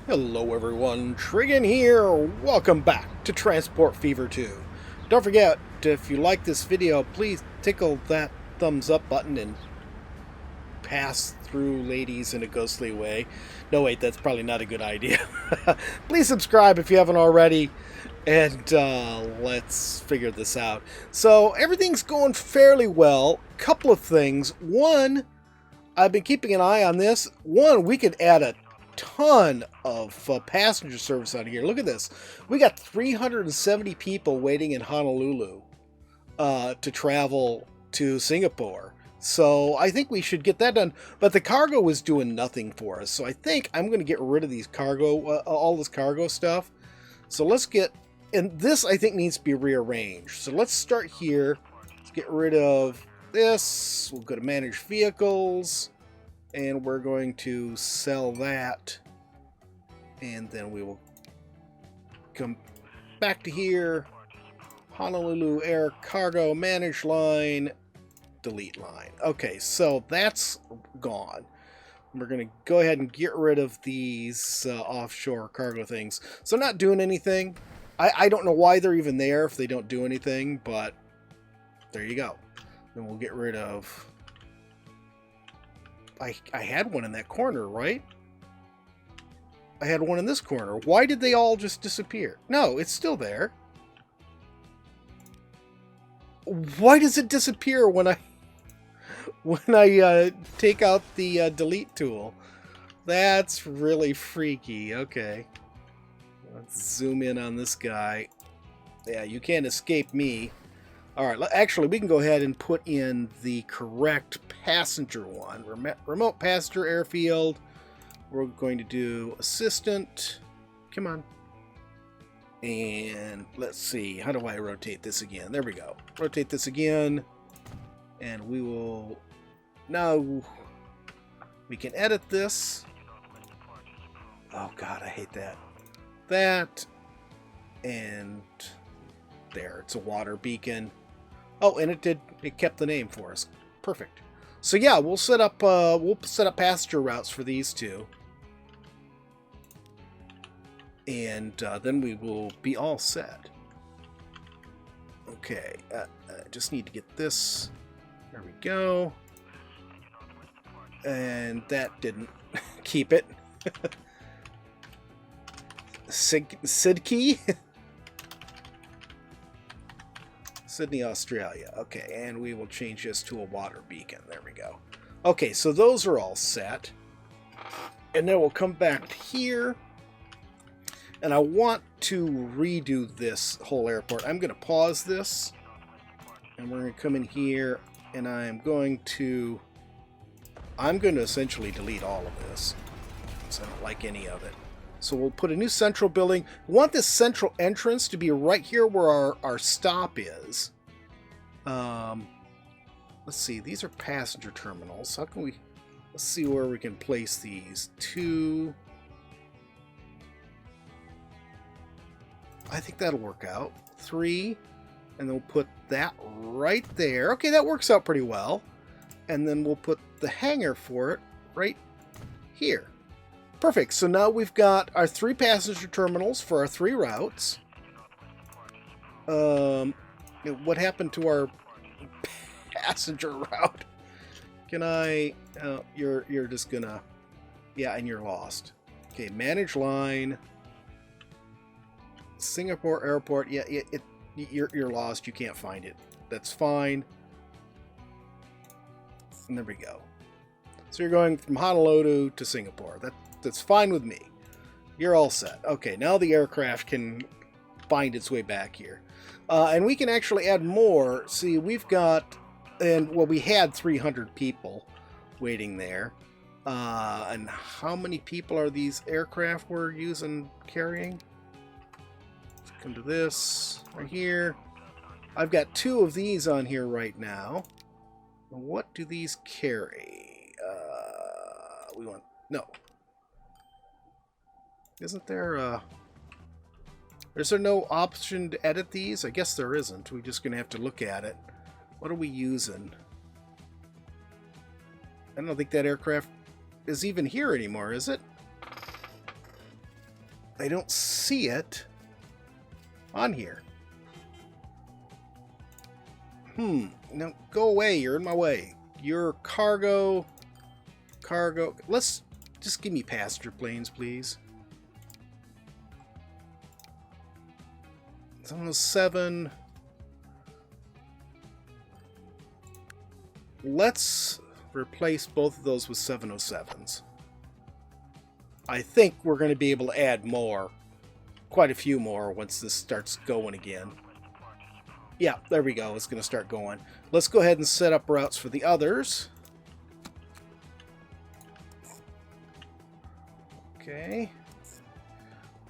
Hello everyone, Trigan here. Welcome back to Transport Fever 2. Don't forget, if you like this video, please tickle that thumbs up button and pass through ladies in a ghostly way. No, wait, that's probably not a good idea. Please subscribe if you haven't already, and let's figure this out. So, everything's going fairly well. Couple of things. One, I've been keeping an eye on this. One, we could add a ton of passenger service out here. Look at this. We got 370 people waiting in Honolulu to travel to Singapore. So I think we should get that done. But the cargo is doing nothing for us. So I think I'm going to get rid of these cargo, all this cargo stuff. So let's get, and this I think needs to be rearranged. So let's start here. Let's get rid of this. We'll go to manage vehicles. And we're going to sell that. And then we will come back to here. Honolulu Air Cargo Manage Line. Delete line. Okay, so that's gone. We're going to go ahead and get rid of these offshore cargo things. So not doing anything. I don't know why they're even there if they don't do anything, but there you go. Then we'll get rid of... I had one in that corner, right? I had one in this corner. Why did they all just disappear? No, it's still there. Why does it disappear when I take out the delete tool? That's really freaky. Okay. Let's zoom in on this guy. Yeah, you can't escape me. Alright, actually, we can go ahead and put in the correct passenger one. Remote passenger airfield. We're going to do assistant. Come on. And let's see. How do I rotate this again? There we go. Rotate this again. And we will... Now, we can edit this. Oh, God, I hate that. That. And there. It's a water beacon. Oh, and it kept the name for us. Perfect. So yeah, we'll set up passenger routes for these two. And then we will be all set. Okay, I just need to get this. There we go. And that didn't keep it. Sidkey? Sydney, Australia. Okay, and we will change this to a water beacon. There we go. Okay, so those are all set. And then we'll come back here. And I want to redo this whole airport. I'm going to pause this. And we're going to come in here. And I'm going to essentially delete all of this. Because I don't like any of it. So we'll put a new central building. We want this central entrance to be right here where our stop is. Let's see. These are passenger terminals. How can we... Let's see where we can place these. 2. I think that'll work out. 3. And then we'll put that right there. Okay, that works out pretty well. And then we'll put the hangar for it right here. Perfect. So now we've got our 3 passenger terminals for our 3 routes. What happened to our passenger route? Can I... you're just gonna... Yeah, and you're lost. Okay, manage line. Singapore Airport. Yeah, you're lost. You can't find it. That's fine. And there we go. So you're going from Honolulu to Singapore. That's fine with me. You're all set. Okay, now the aircraft can find its way back here. And we can actually add more. See, we've got... well, we had 300 people waiting there. And how many people are these aircraft we're carrying? Let's come to this right here. I've got 2 of these on here right now. What do these carry? We want... No. Isn't there is there no option to edit these? I guess there isn't. We're just going to have to look at it. What are we using? I don't think that aircraft is even here anymore, is it? I don't see it on here. No, go away. You're in my way. Your cargo. Let's just give me passenger planes, please. 707. Let's replace both of those with 707s. I think we're going to be able to add more. Quite a few more once this starts going again. Yeah, there we go. It's going to start going. Let's go ahead and set up routes for the others. Okay.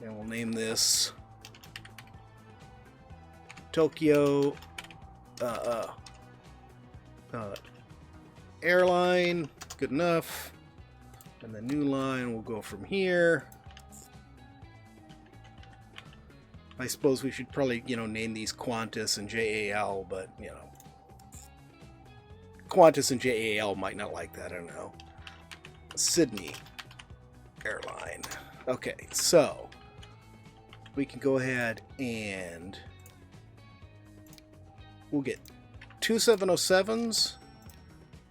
And we'll name this Tokyo Airline. Good enough. And the new line will go from here. I suppose we should probably, name these Qantas and JAL, but, Qantas and JAL might not like that, I don't know. Sydney Airline. Okay, so we can go ahead and we'll get 2 707s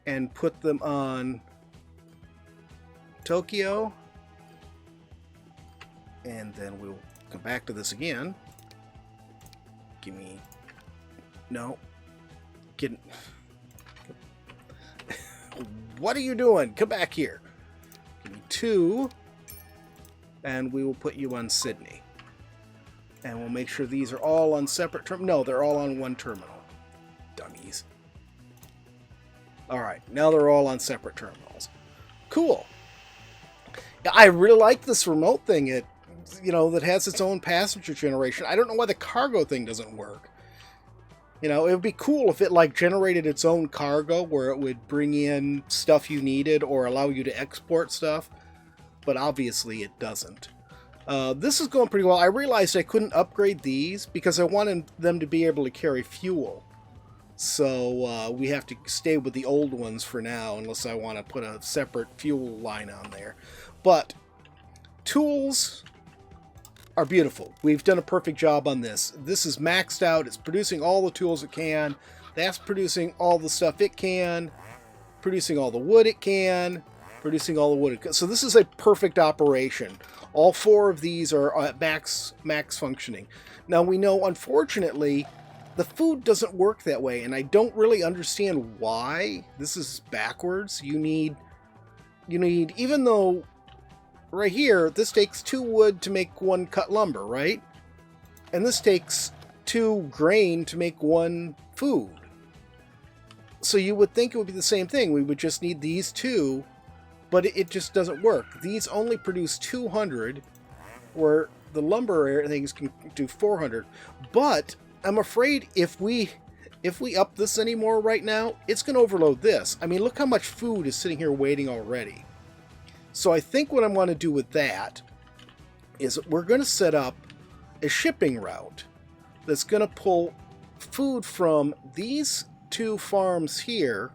and put them on Tokyo. And then we'll come back to this again. Give me... No. Get... What are you doing? Come back here. Give me 2. And we will put you on Sydney. And we'll make sure these are all on separate terminals. No, they're all on one terminal. Dummies. Alright, now they're all on separate terminals. Cool. I really like this remote thing. It, that has its own passenger generation. I don't know why the cargo thing doesn't work. It would be cool if it generated its own cargo where it would bring in stuff you needed or allow you to export stuff. But obviously it doesn't. This is going pretty well. I realized I couldn't upgrade these because I wanted them to be able to carry fuel. So we have to stay with the old ones for now unless I want to put a separate fuel line on there. But tools are beautiful. We've done a perfect job on this. This is maxed out. It's producing all the tools it can. That's producing all the stuff it can. Producing all the wood it can. Producing all the wood it can. So this is a perfect operation. All 4 of these are at max functioning. Now we know, unfortunately, the food doesn't work that way, and I don't really understand why. This is backwards. You need, even though right here, this takes 2 wood to make 1 cut lumber, right? And this takes 2 grain to make 1 food. So you would think it would be the same thing. We would just need these 2, but it just doesn't work. These only produce 200, where the lumber things can do 400. But I'm afraid if we up this anymore right now, it's going to overload this. I mean, look how much food is sitting here waiting already. So I think what I'm going to do with that is we're going to set up a shipping route that's going to pull food from these 2 farms here,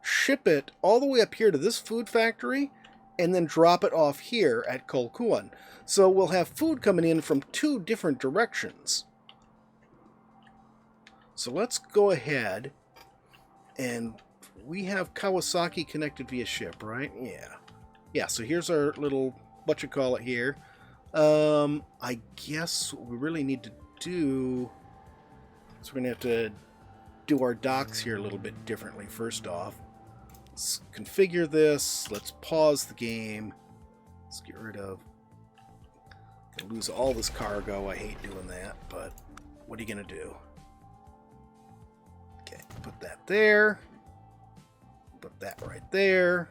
ship it all the way up here to this food factory, and then drop it off here at Kolkuan. So we'll have food coming in from 2 different directions. So let's go ahead, and we have Kawasaki connected via ship, right? Yeah, so here's our little, here. I guess what we really need to do is we're going to have to do our docks here a little bit differently first off. Let's configure this. Let's pause the game. Let's get rid of... lose all this cargo. I hate doing that, but what are you going to do? Okay, put that there. Put that right there.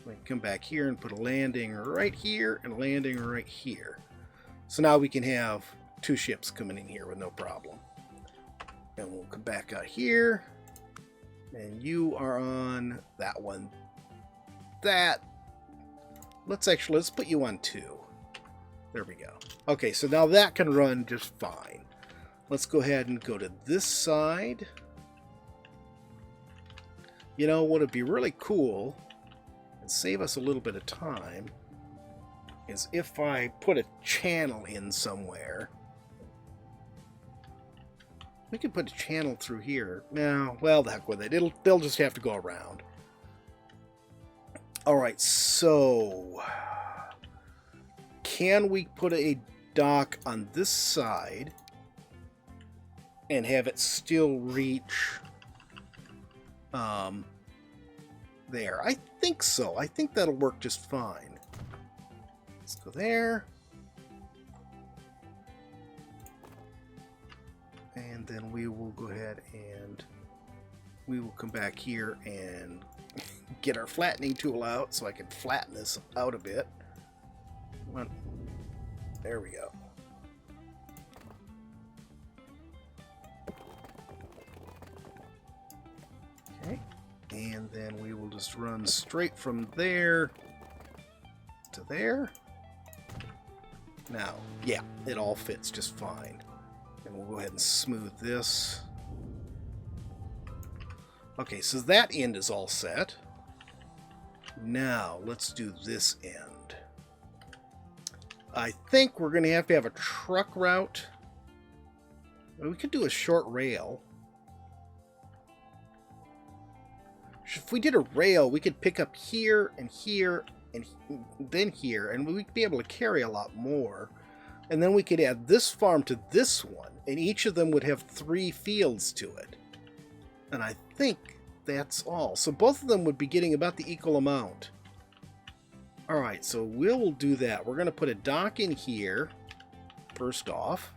We can come back here and put a landing right here and a landing right here. So now we can have 2 ships coming in here with no problem. And we'll come back out here. And you are on that one. Let's put you on 2. There we go. Okay, so now that can run just fine. Let's go ahead and go to this side. What would be really cool and save us a little bit of time is if I put a channel in somewhere. We could put a channel through here. No, well, the heck with it. They'll just have to go around. Alright, so... can we put a dock on this side and have it still reach there? I think so. I think that'll work just fine. Let's go there. And then we will go ahead and we will come back here and get our flattening tool out so I can flatten this out a bit. There we go. Okay. And then we will just run straight from there to there. Now, yeah, it all fits just fine. And we'll go ahead and smooth this. Okay, so that end is all set. Now, let's do this end. I think we're going to have a truck route. Well, we could do a short rail. If we did a rail, we could pick up here and here and then here, and we'd be able to carry a lot more. And then we could add this farm to this one, and each of them would have 3 fields to it. And I think that's all. So both of them would be getting about the equal amount. Alright, so we'll do that. We're going to put a dock in here, first off.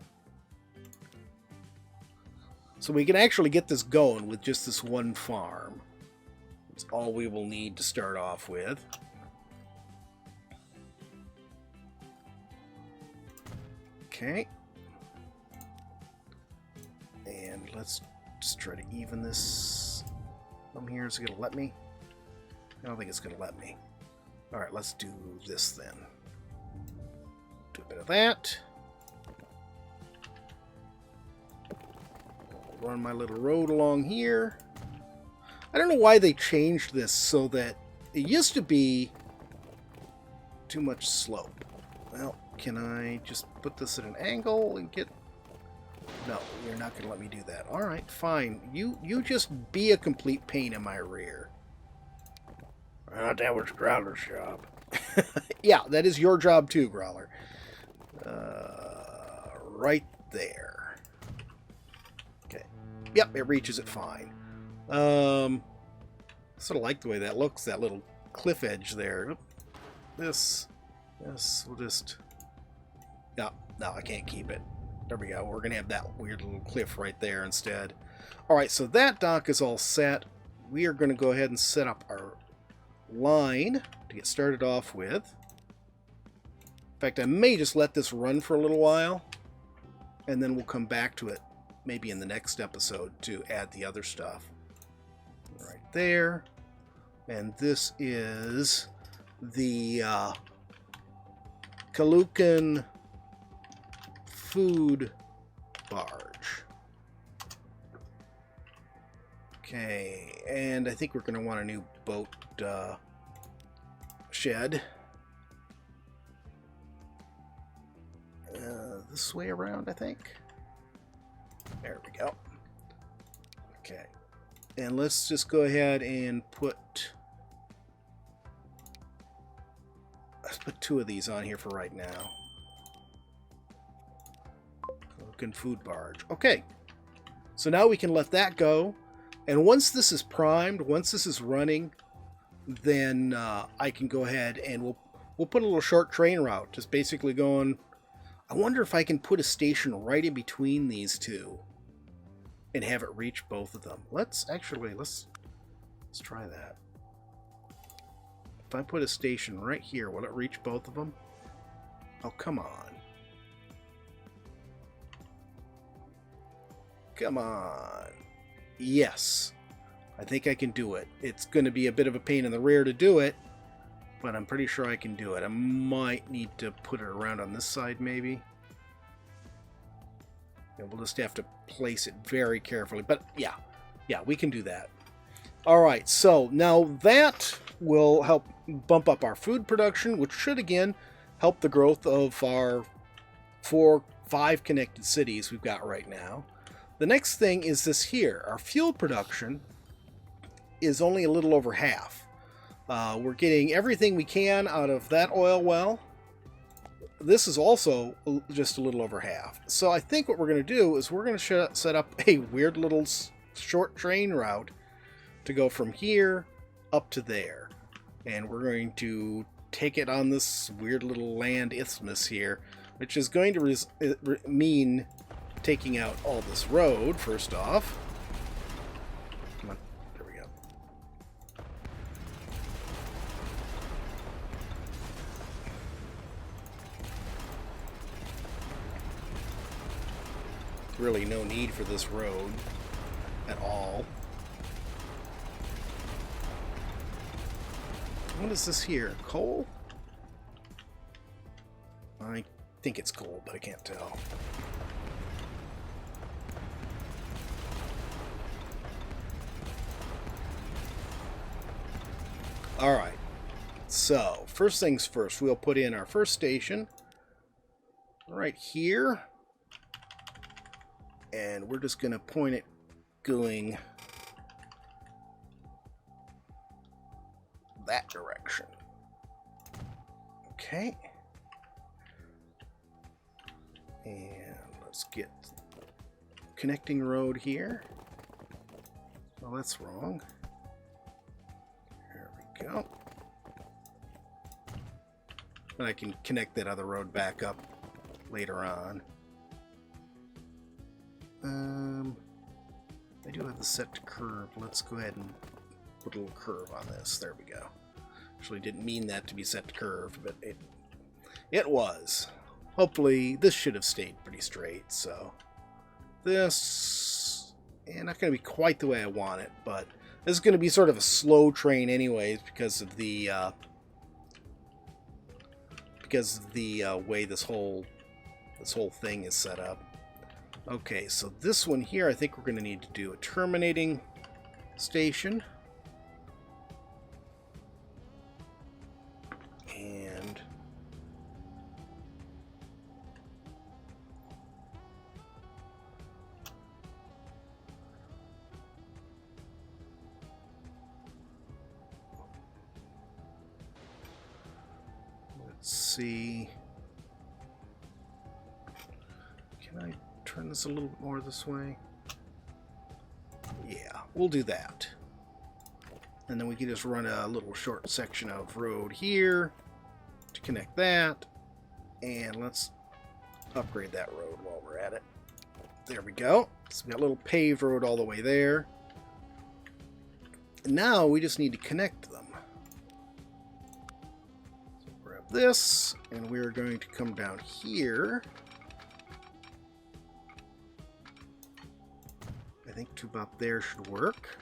So we can actually get this going with just this one farm. That's all we will need to start off with. Okay. And let's just try to even this from here. Is it going to let me? I don't think it's going to let me. Alright, let's do this then. Do a bit of that. I'll run my little road along here. I don't know why they changed this so that it used to be too much slope. Well, can I just put this at an angle and get... No, you're not going to let me do that. Alright, fine. You just be a complete pain in my rear. That was Growler's job. Yeah, that is your job too, Growler. Right there. Okay. Yep, it reaches it fine. I sort of like the way that looks, that little cliff edge there. This, we'll just... No, I can't keep it. There we go. We're going to have that weird little cliff right there instead. Alright, so that dock is all set. We are going to go ahead and set up our line to get started off with. In fact, I may just let this run for a little while, and then we'll come back to it maybe in the next episode to add the other stuff. Right there. And this is the Kalukan food barge. Okay, and I think we're going to want a new boat shed. This way around, I think. There we go. Okay. And let's just go ahead and let's put 2 of these on here for right now. Looking food barge. Okay. So now we can let that go. And once this is primed, once this is running, then I can go ahead and we'll put a little short train route. Just basically going... I wonder if I can put a station right in between these 2 and have it reach both of them. Let's try that. If I put a station right here, will it reach both of them? Oh, come on. Come on. Yes. I think I can do it. It's going to be a bit of a pain in the rear to do it, but I'm pretty sure I can do it. I might need to put it around on this side, maybe. Yeah, we'll just have to place it very carefully. But yeah, we can do that. All right, so now that will help bump up our food production, which should, again, help the growth of our 5 connected cities we've got right now. The next thing is this here. Our fuel production is only a little over half. We're getting everything we can out of that oil well. This is also just a little over half. So I think what we're going to do is we're going to set up a weird little short train route to go from here up to there. And we're going to take it on this weird little land isthmus here, which is going to mean taking out all this road, first off. Come on, there we go. Really no need for this road at all. What is this here? Coal? I think it's coal, but I can't tell. Alright, so first things first, we'll put in our first station right here, and we're just going to point it going that direction. Okay, and let's get connecting road here. Oh, that's wrong. Go. And I can connect that other road back up later on. I do have the set to curve. Let's go ahead and put a little curve on this. There we go. Actually didn't mean that to be set to curve, but it was. Hopefully this should have stayed pretty straight. So this, not going to be quite the way I want it, but this is going to be sort of a slow train anyways because of the way this whole thing is set up. Okay, so this one here, I think we're going to need to do a terminating station. And let's see. Can I turn this a little bit more this way? Yeah, we'll do that. And then we can just run a little short section of road here to connect that. And let's upgrade that road while we're at it. There we go. So we got a little paved road all the way there. And now we just need to connect them. So grab this, and we're going to come down here. I think to about there should work.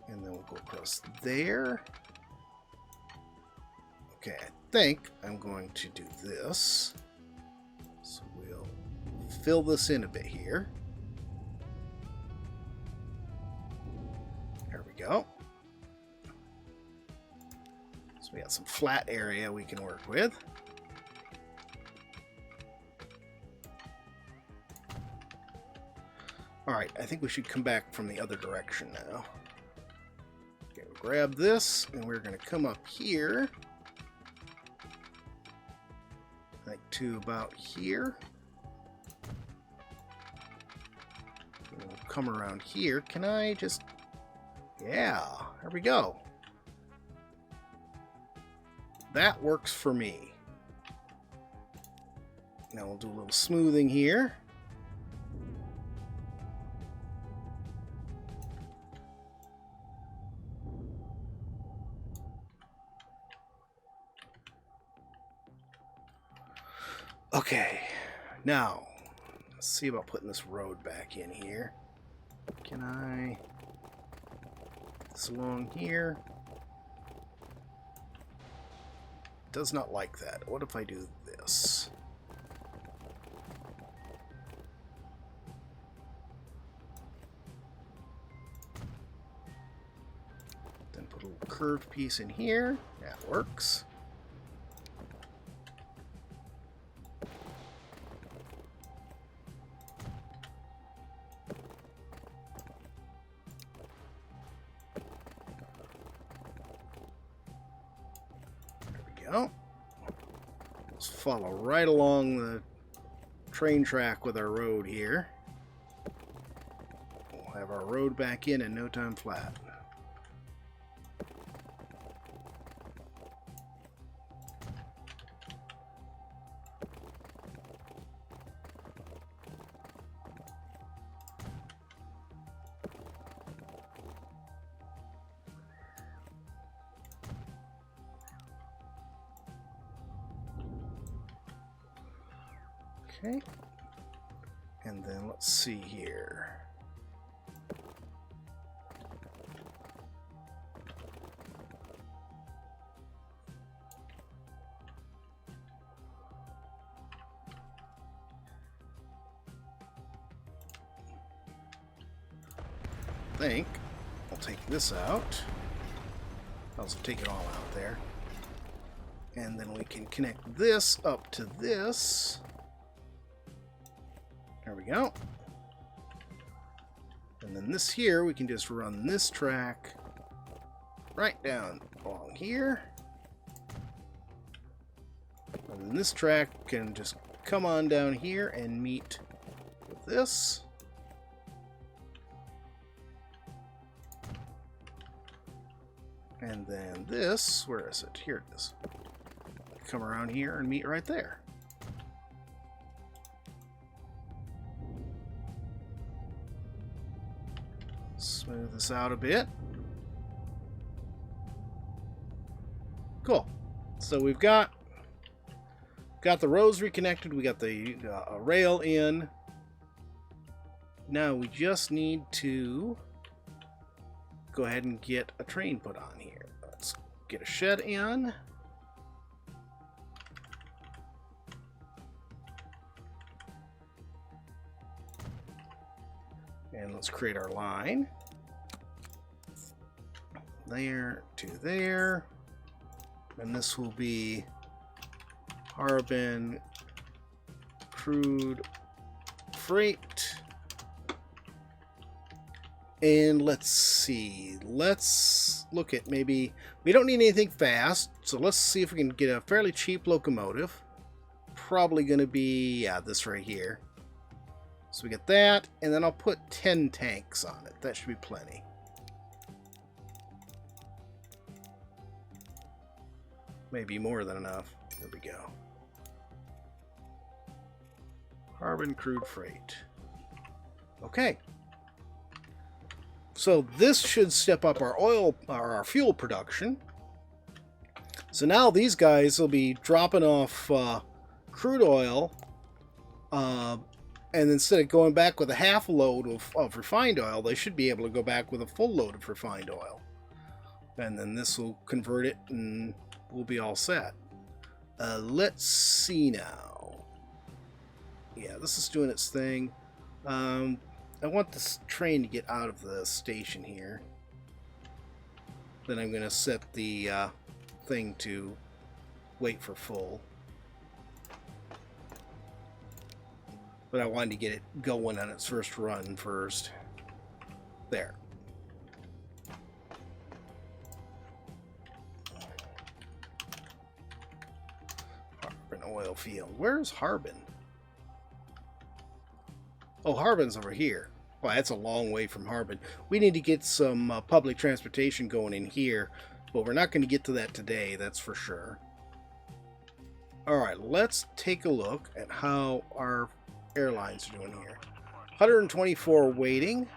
And then we'll go across there. Okay, I think I'm going to do this. So we'll fill this in a bit here. There we go. So we got some flat area we can work with. Alright, I think we should come back from the other direction now. Okay, we'll grab this, and we're going to come up here. Like to about here. And we'll come around here. Can I just... Yeah, there we go. That works for me. Now we'll do a little smoothing here. Okay, now let's see about putting this road back in here. Can I put this along here? Does not like that. What if I do this? curved piece in here. That works. Go. Let's follow right along the train track with our road here. We'll have our road back in no time flat. Okay, and then let's see here. I think I'll take this out. I'll also take it all out there. And then we can connect this up to this. There we go. And then this here, we can just run this track right down along here. And then this track can just come on down here and meet with this. And then this, where is it? Here it is. Come around here and meet right there. Smooth this out a bit. Cool. So we've got the roads reconnected. We got the rail in. Now we just need to go ahead and get a train put on here. Let's get a shed in. And let's create our line. There to there. And this will be Harbin crude freight. And let's see. Let's look at maybe... We don't need anything fast, so let's see if we can get a fairly cheap locomotive. Probably going to be, yeah, this right here. So we get that, and then I'll put 10 tanks on it. That should be plenty. Maybe more than enough. There we go. Harbin crude freight. Okay. So this should step up our oil, or our fuel production. So now these guys will be dropping off crude oil, and instead of going back with a half load of refined oil, they should be able to go back with a full load of refined oil. And then this will convert it and we'll be all set. Let's see now. Yeah, this is doing its thing. I want this train to get out of the station here. Then I'm going to set the thing to wait for full. But I wanted to get it going on its first run first. There. Harbin oil field. Where's Harbin? Oh, Harbin's over here. Well, that's a long way from Harbin. We need to get some public transportation going in here, but we're not going to get to that today, that's for sure. Alright, let's take a look at how our airlines are doing here. 124 waiting.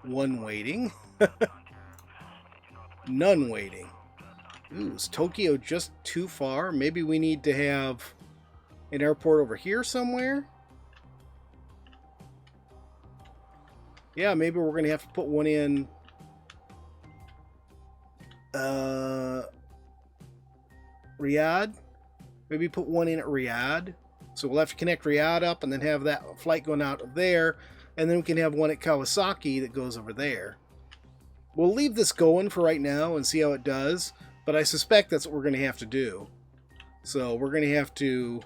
1 waiting. None waiting. Ooh, is Tokyo just too far? Maybe we need to have an airport over here somewhere? Yeah, maybe we're going to have to put one in Riyadh. Maybe put one in at Riyadh. So we'll have to connect Riyadh up and then have that flight going out of there. And then we can have one at Kawasaki that goes over there. we'll leave this going for right now and see how it does, but I suspect that's what we're going to have to do. So we're going to have to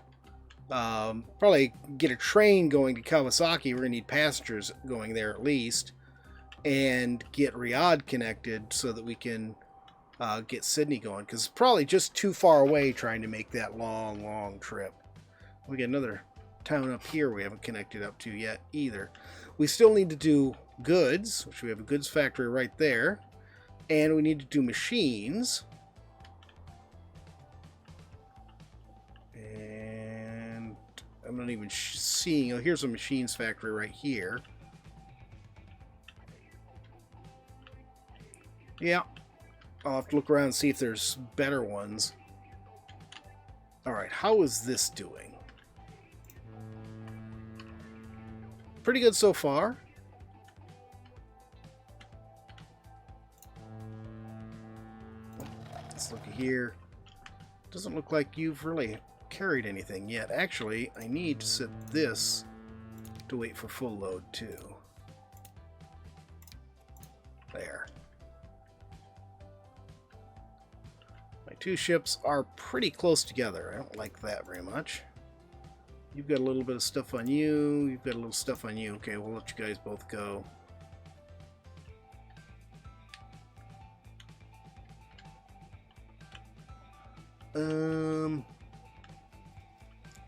probably get a train going to Kawasaki. We're going to need passengers going there at least, and get Riyadh connected so that we can get Sydney going, because it's probably just too far away trying to make that long trip. We got another town up here we haven't connected up to yet either. We still need to do goods, which we have a goods factory right there, and we need to do machines. And I'm not even seeing, oh, here's a machines factory right here. Yeah, I'll have to look around and see if there's better ones. Alright, how is this doing? Pretty good so far. Let's look here. Doesn't look like you've really carried anything yet. Actually, I need to set this to wait for full load too. There. My two ships are pretty close together. I don't like that very much. You've got a little bit of stuff on you. You've got a little stuff on you. Okay, we'll let you guys both go.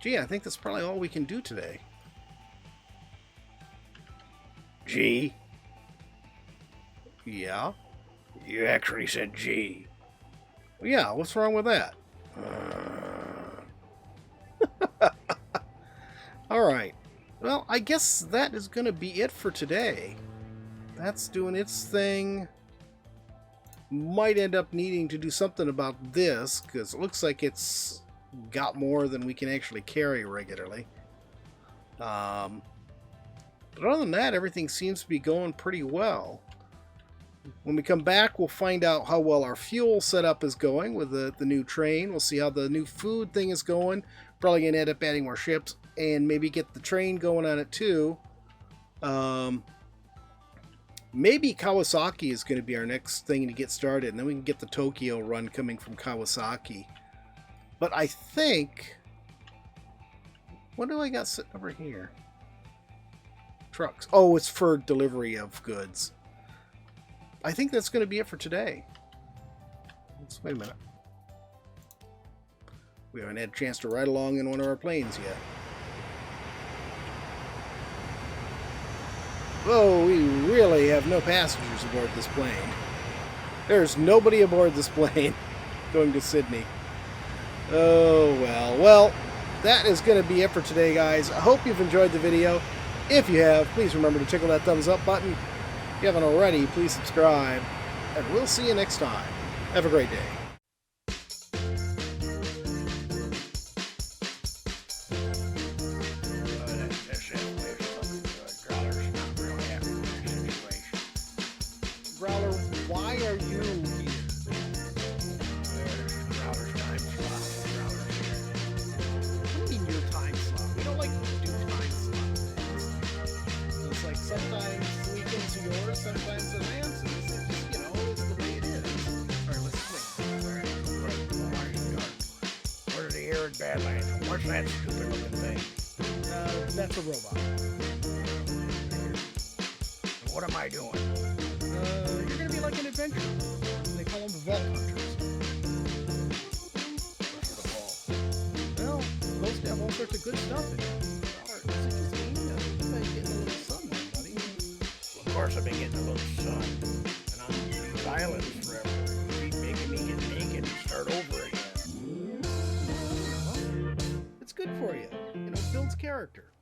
Gee, I think that's probably all we can do today. G? Yeah? You actually said G. Well, yeah, what's wrong with that? Alright. Well, I guess that is going to be it for today. That's doing its thing. Might end up needing to do something about this, because it looks like it's got more than we can actually carry regularly. But other than that, everything seems to be going pretty well. When we come back, we'll find out how well our fuel setup is going with the new train. We'll see how the new food thing is going. Probably going to end up adding more ships and maybe get the train going on it too. Maybe Kawasaki is going to be our next thing to get started, and then we can get the Tokyo run coming from Kawasaki. But I think... what do I got sitting over here? Trucks. Oh, it's for delivery of goods. I think that's going to be it for today. Let's wait a minute. We haven't had a chance to ride along in one of our planes yet. Whoa, we really have no passengers aboard this plane. There's nobody aboard this plane going to Sydney. Oh, well. Well, that is going to be it for today, guys. I hope you've enjoyed the video. If you have, please remember to tickle that thumbs up button. If you haven't already, please subscribe. And we'll see you next time. Have a great day. Growler, why are you here? Growler's time slot. Growler's here. What do you mean your time slot? We don't like to do time slots. It's like sometimes weekends are yours, sometimes they're Lance's. It's just, you know, it's the way it is. Alright, let's swing. Where did he hear it, Badlands? What's that stupid looking thing? That's a robot. What am I doing? You're gonna be like an adventurer. They call them vault hunters. What's the vault? Well, supposed to have all sorts of good stuff in it. Is it just me? You've been getting a little sun there, buddy. Well, of course I've been getting a little sun. And on these islands forever. Keep making me get naked and start over again. Well, it's good for you. You know, it builds character.